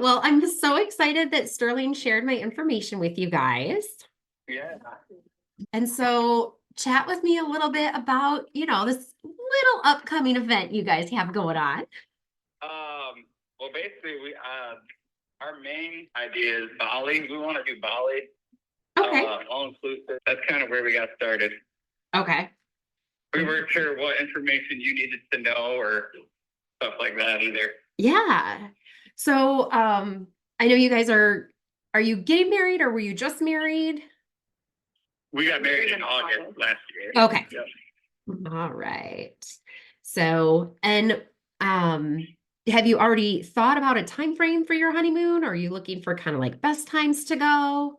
Well, I'm so excited that Sterling shared my information with you guys. Yeah. And so chat with me a little bit about, this little upcoming event you guys have going on. Well, basically, our main idea is Bali. We want to do Bali, Okay. all inclusive. That's kind of where we got started. Okay. We weren't sure what information you needed to know or stuff like that either. Yeah. So, I know you guys are you getting married or were you just married? We got married in August last year. Okay. Yep. All right. So, and have you already thought about a time frame for your honeymoon? Or are you looking for kind of like best times to go?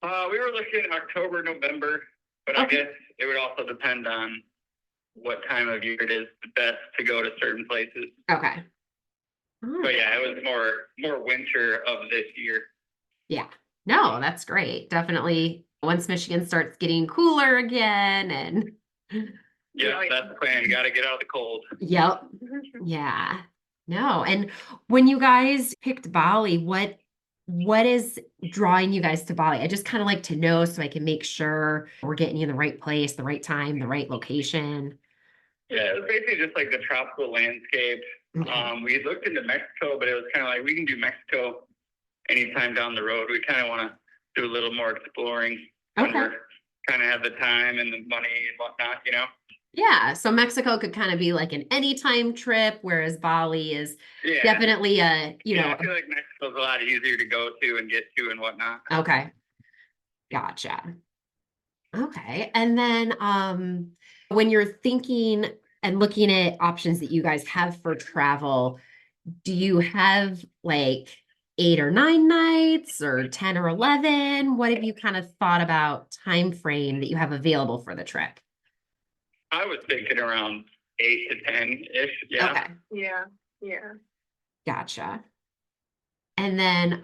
We were looking at October, November, but I guess it would also depend on what time of year it is best to go to certain places. Okay. But yeah, it was more winter of this year. Yeah. No, that's great. Definitely once Michigan starts getting cooler again and yeah, that's the plan. Got to get out of the cold. Yep. Yeah. No. And when you guys picked Bali, what is drawing you guys to Bali? I just kind of like to know so I can make sure we're getting you in the right place, the right time, the right location. Yeah, it was basically just like the tropical landscape. Okay. We looked into Mexico, but it was kind of like we can do Mexico anytime down the road. We kind of want to do a little more exploring when we're kind of have the time and the money and whatnot, you know? Yeah. So Mexico could kind of be like an anytime trip, whereas Bali is definitely I feel like Mexico's a lot easier to go to and get to and whatnot. Okay. Gotcha. Okay. And then when you're thinking and looking at options that you guys have for travel, do you have like 8 or 9 nights or 10 or 11? What have you kind of thought about time frame that you have available for the trip? I was thinking around 8 to 10-ish. Yeah. Okay. Yeah. Gotcha. And then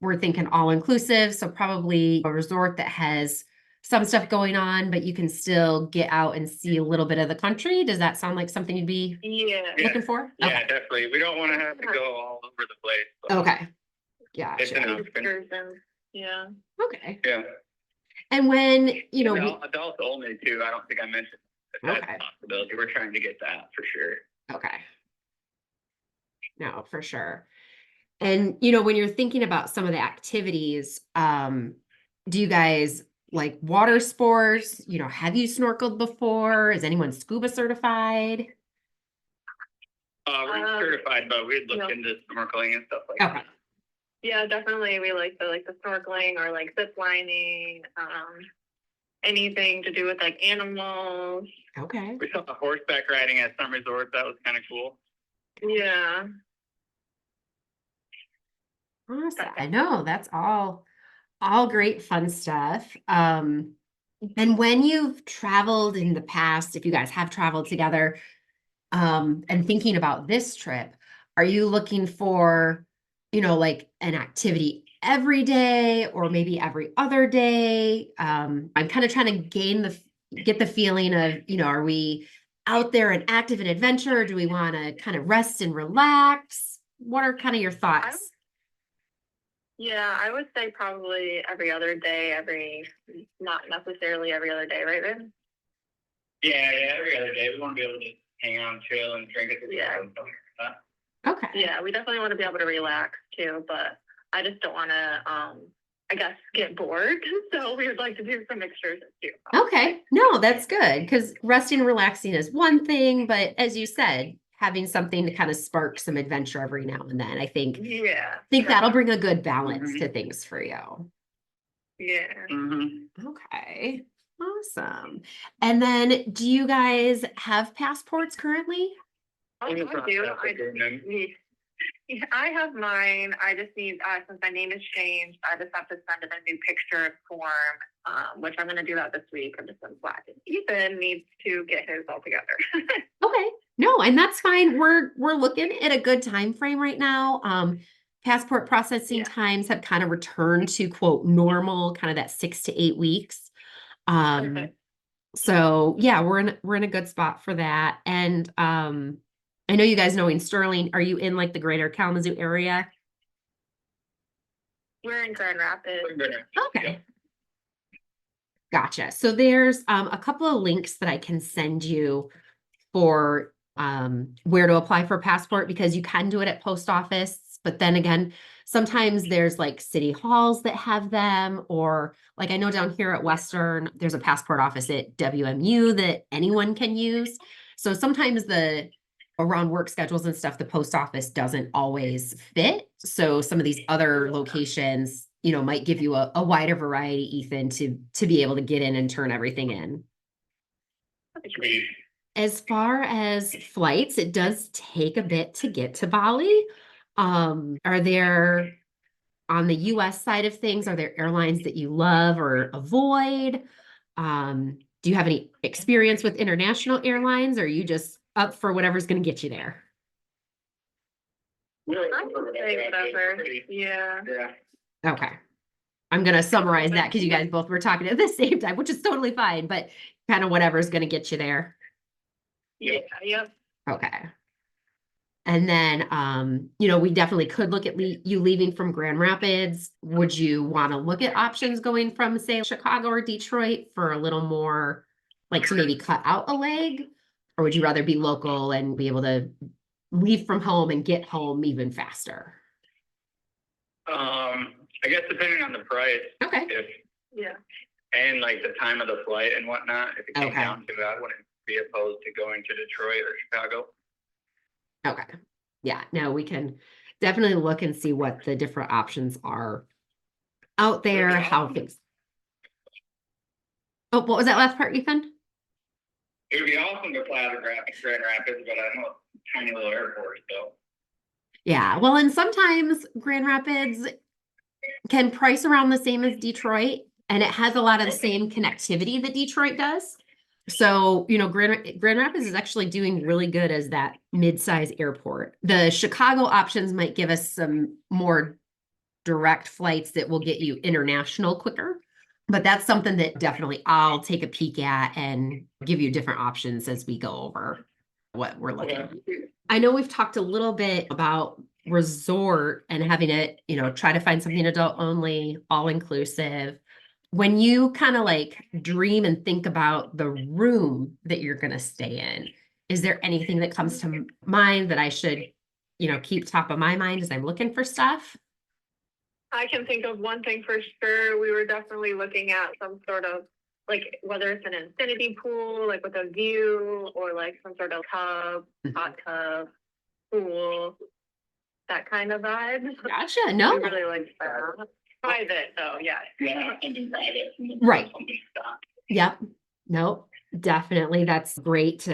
we're thinking all inclusive, so probably a resort that has some stuff going on, but you can still get out and see a little bit of the country. Does that sound like something you'd be looking for? Yeah, Okay. definitely. We don't want to have to go all over the place. So. Okay. It's an Gotcha. option. Yeah. Okay. Yeah. And when, adults only too. I don't think I mentioned that's a possibility. We're trying to get that for sure. Okay. No, for sure. And, when you're thinking about some of the activities, do you guys like water sports? Have you snorkeled before? Is anyone scuba certified? We're certified, but we'd look into snorkeling and stuff like that. Yeah, definitely. We like the snorkeling or like zip lining, anything to do with like animals. Okay. We saw the horseback riding at some resorts. That was kind of cool. Yeah. Awesome. I know that's all great fun stuff. And when you've traveled in the past, if you guys have traveled together, and thinking about this trip, are you looking for, like an activity every day or maybe every other day? I'm kind of trying to get the feeling of, are we out there and active in adventure? Or do we want to kind of rest and relax? What are kind of your thoughts? I would say probably every other day, not necessarily every other day, right, Vin? Yeah, every other day. We want to be able to hang out, chill, and drink at the bar and stuff like that. Okay. Yeah, we definitely want to be able to relax too, but I just don't want to, I guess, get bored. So we would like to do some mixtures too. Okay. No, that's good because resting and relaxing is one thing, but as you said, having something to kind of spark some adventure every now and then, I think that'll bring a good balance to things for you. Yeah. Mm-hmm. Okay. Awesome. And then do you guys have passports currently? I do. I have mine. I just need, since my name has changed, I just have to send in a new picture form, which I'm going to do that this week. I'm just in Slack. Ethan needs to get his all together. Okay. No, and that's fine. We're looking at a good time frame right now. Passport processing times have kind of returned to quote normal, kind of that 6 to 8 weeks. So yeah, we're in a good spot for that. And I know you guys know in Sterling, are you in like the greater Kalamazoo area? We're in Grand Rapids. Okay. Gotcha. So there's a couple of links that I can send you for where to apply for a passport, because you can do it at post office, but then again, sometimes there's like city halls that have them, or like I know down here at Western, there's a passport office at WMU that anyone can use. So sometimes around work schedules and stuff, the post office doesn't always fit. So some of these other locations, might give you a wider variety, Ethan, to be able to get in and turn everything in. Sweet. As far as flights, it does take a bit to get to Bali. Are there, on the US side of things, are there airlines that you love or avoid? Do you have any experience with international airlines, or are you just up for whatever's going to get you there? I would say whatever. Yeah. Yeah. Okay. I'm going to summarize that because you guys both were talking at the same time, which is totally fine, but kind of whatever's going to get you there. Yeah. Yep. Okay. And then, we definitely could look at you leaving from Grand Rapids. Would you want to look at options going from, say, Chicago or Detroit for a little more, like to maybe cut out a leg? Or would you rather be local and be able to leave from home and get home even faster? I guess depending on the price. Okay. Yeah. And like the time of the flight and whatnot, if it came Okay. down to it, I wouldn't be opposed to going to Detroit or Chicago. Okay. Yeah, no, we can definitely look and see what the different options are out there, how things. Oh, what was that last part, Ethan? It would be awesome to fly to Grand Rapids, but I know it's a tiny little airport, so. Yeah, well, and sometimes Grand Rapids can price around the same as Detroit, and it has a lot of the same connectivity that Detroit does. So, Grand Rapids is actually doing really good as that mid-size airport. The Chicago options might give us some more direct flights that will get you international quicker. But that's something that definitely I'll take a peek at and give you different options as we go over what we're looking at. I know we've talked a little bit about resort and having it, try to find something adult only, all inclusive. When you kind of like dream and think about the room that you're going to stay in, is there anything that comes to mind that I should, keep top of my mind as I'm looking for stuff? I can think of one thing for sure. We were definitely looking at some sort of, like, whether it's an infinity pool, like with a view, or like some sort of tub, hot tub, pool, that kind of vibe. Gotcha. No. We really like that. Private though, yeah. Yeah, something private. Right. Yep. Nope. Definitely. That's great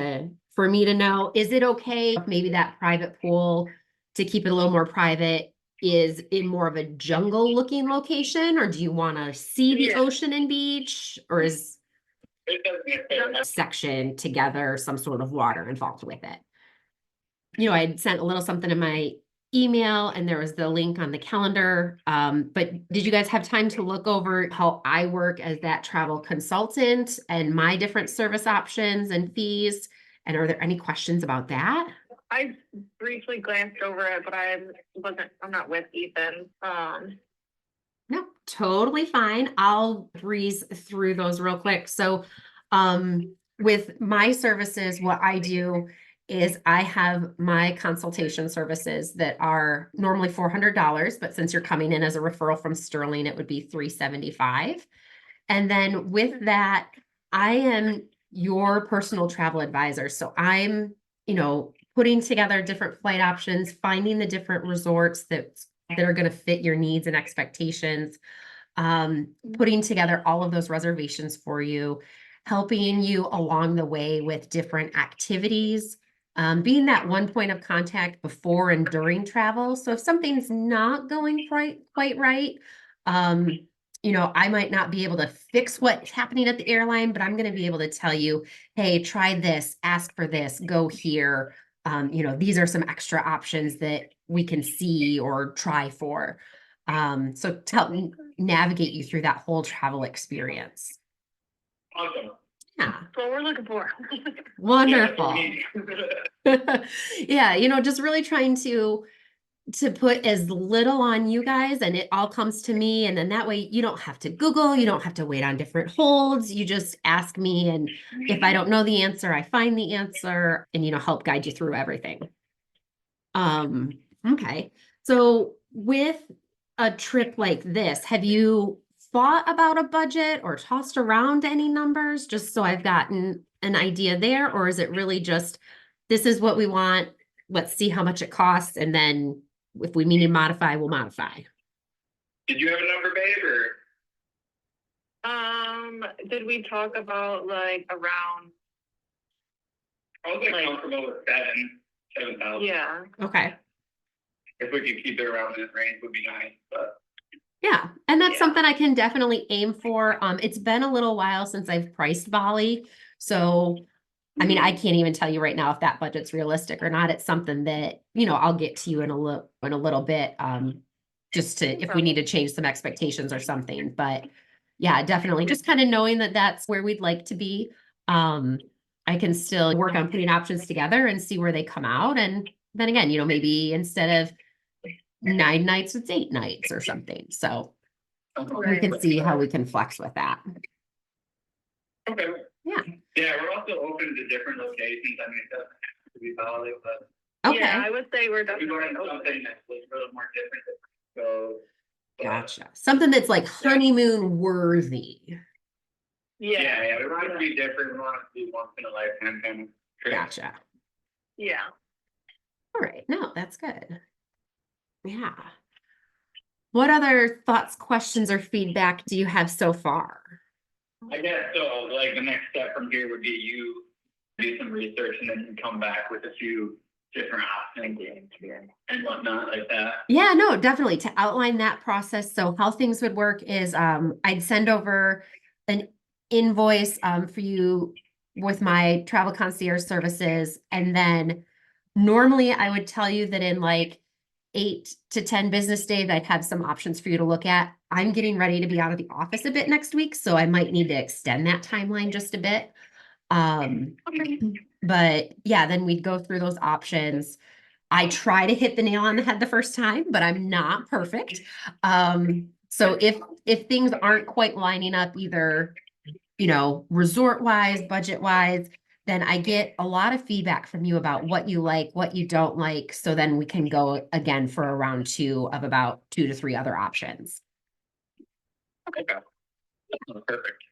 for me to know. Is it okay if maybe that private pool, to keep it a little more private, is in more of a jungle looking location, or do you want to see the ocean and beach, or is a section together, some sort of water involved with it? I had sent a little something in my email and there was the link on the calendar. But did you guys have time to look over how I work as that travel consultant and my different service options and fees? And are there any questions about that? I briefly glanced over it, but I'm not with Ethan. No, totally fine. I'll breeze through those real quick. So, with my services, what I do is I have my consultation services that are normally $400, but since you're coming in as a referral from Sterling, it would be $375. And then with that, I am your personal travel advisor. So I'm, putting together different flight options, finding the different resorts that are going to fit your needs and expectations, putting together all of those reservations for you, helping you along the way with different activities, being that one point of contact before and during travel. So if something's not going quite right, I might not be able to fix what's happening at the airline, but I'm going to be able to tell you, hey, try this, ask for this, go here. These are some extra options that we can see or try for. So to help navigate you through that whole travel experience. Awesome. Yeah. That's what we're looking for. Wonderful. Yeah, Yeah, just really trying to put as little on you guys and it all comes to me. And then that way you don't have to Google, you don't have to wait on different holds. You just ask me. And if I don't know the answer, I find the answer and, help guide you through everything. Okay. So with a trip like this, have you thought about a budget or tossed around any numbers just so I've gotten an idea there? Or is it really just, this is what we want, let's see how much it costs, and then if we need to modify, we'll modify? Did you have a number, babe, or? Did we talk about like around? I was comfortable with 7,000. Yeah. Okay. If we could keep it around that range, would be nice. But Yeah, and that's Yeah. something I can definitely aim for. It's been a little while since I've priced Bali, so I mean, I can't even tell you right now if that budget's realistic or not. It's something that, I'll get to you in a little bit, just to, if we need to change some expectations or something. But yeah, definitely just kind of knowing that that's where we'd like to be. I can still work on putting options together and see where they come out. And then again, maybe instead of 9 nights, it's 8 nights or something. So we can see how we can flex with that. okay. Yeah. Yeah, we're also open to different locations. I mean, it doesn't have to be Bali, but Okay. Yeah, I would say we're we definitely wanted open. something that's a little more different. So, Gotcha. Something that's like honeymoon worthy. Yeah. we want it to be different. We want it to be once in a lifetime kind of trip. Gotcha. Yeah. All right. No, that's good. Yeah. What other thoughts, questions, or feedback do you have so far? I guess so. Like the next step from here would be you do some research and then you come back with a few different options and whatnot like that. Yeah, no, definitely to outline that process. So how things would work is I'd send over an invoice for you with my travel concierge services. And then normally I would tell you that in like 8 to 10 business days, I'd have some options for you to look at. I'm getting ready to be out of the office a bit next week, so I might need to extend that timeline just a bit. But yeah, then we'd go through those options. I try to hit the nail on the head the first time, but I'm not perfect. So if things aren't quite lining up either, resort wise, budget wise, then I get a lot of feedback from you about what you like, what you don't like. So then we can go again for a round 2 of about 2 to 3 other options. Okay. Perfect.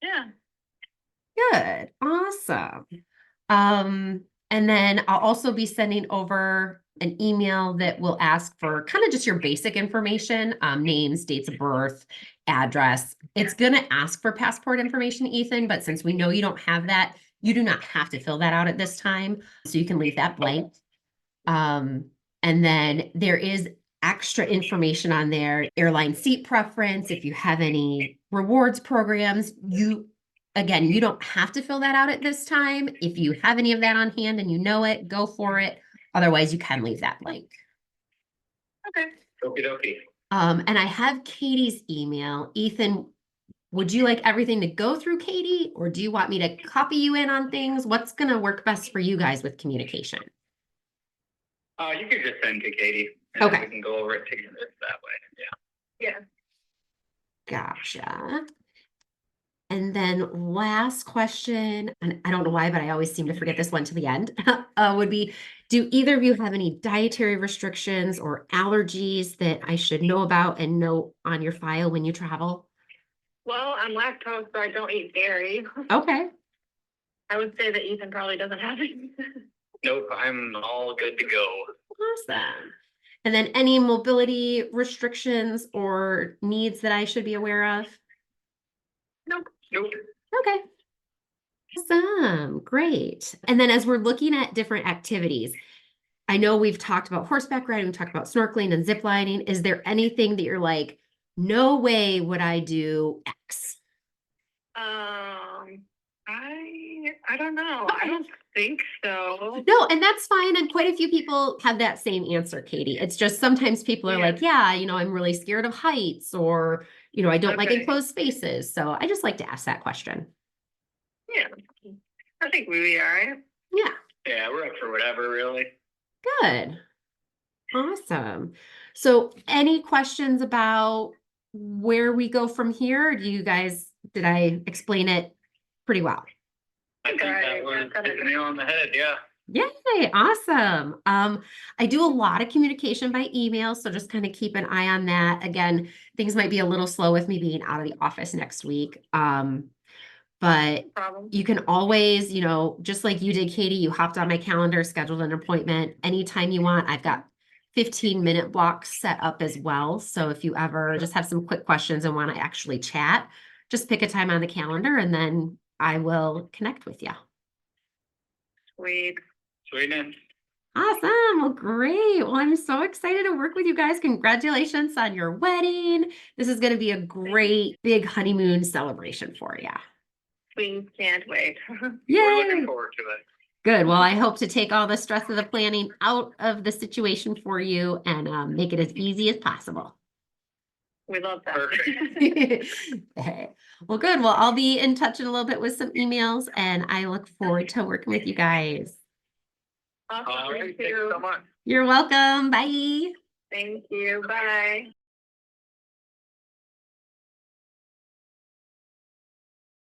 Yeah. Good. Awesome. And then I'll also be sending over an email that will ask for kind of just your basic information, names, dates of birth, address. It's going to ask for passport information, Ethan, but since we know you don't have that, you do not have to fill that out at this time. So you can leave that blank. And then there is extra information on there, airline seat preference. If you have any rewards programs, again, you don't have to fill that out at this time. If you have any of that on hand and you know it, go for it. Otherwise, you can leave that blank. Okay. Okie dokie. And I have Katie's email. Ethan, would you like everything to go through Katie, or do you want me to copy you in on things? What's going to work best for you guys with communication? You could just send to Katie. And Okay. we can go over it together that way. Yeah. Gotcha. And then last question, and I don't know why, but I always seem to forget this one to the end, would be, do either of you have any dietary restrictions or allergies that I should know about and know on your file when you travel? Well, I'm lactose, so I don't eat dairy. Okay. I would say that Ethan probably doesn't have it. Nope, I'm all good to go. Awesome. And then any mobility restrictions or needs that I should be aware of? Nope. Nope. Okay. Awesome. Great. And then as we're looking at different activities, I know we've talked about horseback riding, we've talked about snorkeling and zip lining. Is there anything that you're like, no way would I do X? I don't know. I don't think so. No, and that's fine. And quite a few people have that same answer, Katie. It's just sometimes people are like, yeah, I'm really scared of heights, or, I don't like enclosed spaces. So I just like to ask that question. Yeah. I think we'll be all right. Yeah. Yeah, we're up for whatever, really. Good. Awesome. So any questions about where we go from here? Did I explain it pretty well? I think that was hit the nail on the head, yeah. Yay, awesome. I do a lot of communication by email, so just kind of keep an eye on that. Again, things might be a little slow with me being out of the office next week. But you can always, just like you did, Katie, you hopped on my calendar, scheduled an appointment anytime you want. I've got 15-minute blocks set up as well. So if you ever just have some quick questions and want to actually chat, just pick a time on the calendar and then I will connect with you. Sweet. Sweetness. Awesome. Well, great. Well, I'm so excited to work with you guys. Congratulations on your wedding. This is going to be a great big honeymoon celebration for you. We can't wait. Yay. We're looking forward to it. Good. Well, I hope to take all the stress of the planning out of the situation for you and make it as easy as possible. We love that. Perfect. Okay. Well, good. Well, I'll be in touch in a little bit with some emails and I look forward to working with you guys. Awesome. All right, thank you so much. You're welcome. Bye. Thank you. Bye.